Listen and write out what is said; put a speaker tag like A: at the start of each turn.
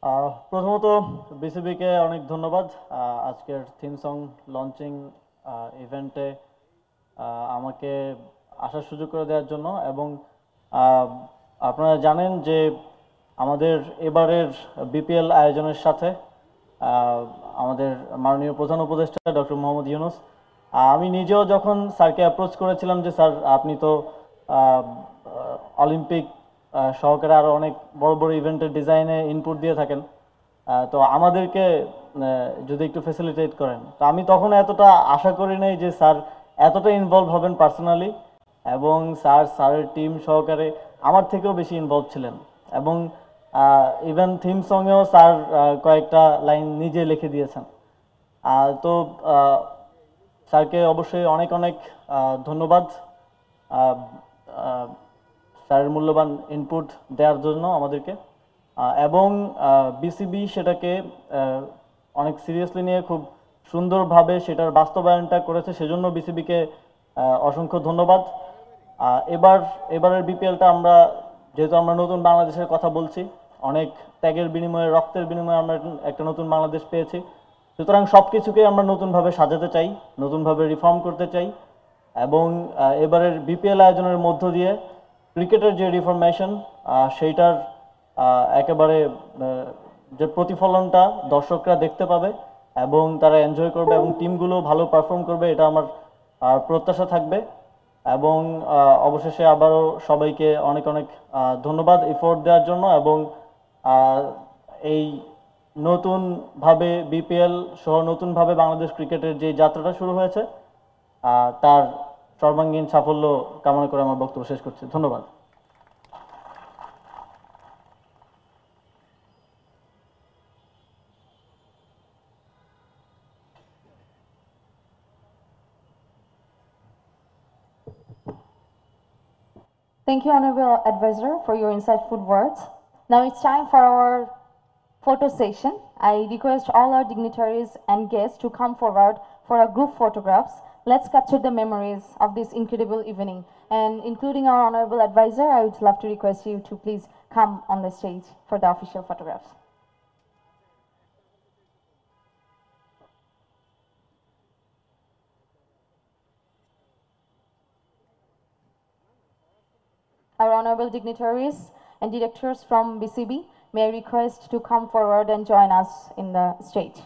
A: প্রথমত বিসিবিকে অনেক ধন্যবাদ আজকের থিম সং লঞ্চিং ইভেন্টে আমাকে আসার সুযোগ করে দেওয়ার জন্য। এবং আহ, আপনারা জানেন যে আমাদের এবারের বিপিএল আয়োজনের সাথে আহ, আমাদের মাননীয় প্রধান উপদেষ্টা ডক্টর মোহাম্মদ ইউনূস, আমি নিজেও যখন স্যারকে অ্যাপ্রোচ করেছিলাম যে স্যার আপনি তো আহ, অলিম্পিক সহকারে আরও অনেক বড় বড় ইভেন্টের ডিজাইনে ইনপুট দিয়ে থাকেন, তো আমাদেরকে যদি একটু ফেসিলিটেট করেন। তো আমি তখন এতটা আশা করি নাই যে স্যার এতটা ইনভলভ হবেন পার্সোনালি, এবং স্যারের টিম সহকারে আমার থেকেও বেশি ইনভলভ ছিলেন। এবং ইভেন থিম সঙ্গেও স্যার কয়েকটা লাইন নিজে লিখে দিয়েছেন। তো স্যারকে অবশ্যই অনেক অনেক ধন্যবাদ আহ, আহ, স্যারের মূল্যবান ইনপুট দেওয়ার জন্য আমাদেরকে। এবং বিসিবি সেটাকে অনেক সিরিয়াসলি নিয়ে খুব সুন্দরভাবে সেটার বাস্তবায়নটা করেছে, সেজন্য বিসিবিকে অসংখ্য ধন্যবাদ। এবারের বিপিএলটা আমরা, যেহেতু আমরা নতুন বাংলাদেশের কথা বলছি, অনেক ত্যাগের বিনিময়ে রক্তের বিনিময়ে আমরা একটা নতুন বাংলাদেশ পেয়েছি। সুতরাং সব কিছুকে আমরা নতুনভাবে সাজাতে চাই, নতুনভাবে রিফর্ম করতে চাই। এবং এবারের বিপিএল আয়োজনের মধ্য দিয়ে ক্রিকেটের যে রিফরমেশন সেইটার একেবারে যে প্রতিফলনটা দর্শকরা দেখতে পাবে এবং তারা এনজয় করবে এবং টিমগুলো ভালো পারফর্ম করবে, এটা আমার প্রত্যাশা থাকবে। এবং অবশেষে আবারও সবাইকে অনেক অনেক ধন্যবাদ এফোর্ট দেওয়ার জন্য। এবং এই নতুনভাবে বিপিএল সহ নতুনভাবে বাংলাদেশ ক্রিকেটের যে যাত্রাটা শুরু হয়েছে তার সর্বাঙ্গীন সাফল্য কামনা করে আমার বক্তব্য শেষ করছি। ধন্যবাদ।
B: Thank you, Honorable Advisor, for your insightful words. Now it's time for our photo session. I request all our dignitaries and guests to come forward for our group photographs. Let's capture the memories of this incredible evening. And including our Honorable Advisor, I would love to request you to please come on the stage for the official photographs. Our honorable dignitaries and directors from BCB, may I request to come forward and join us in the stage.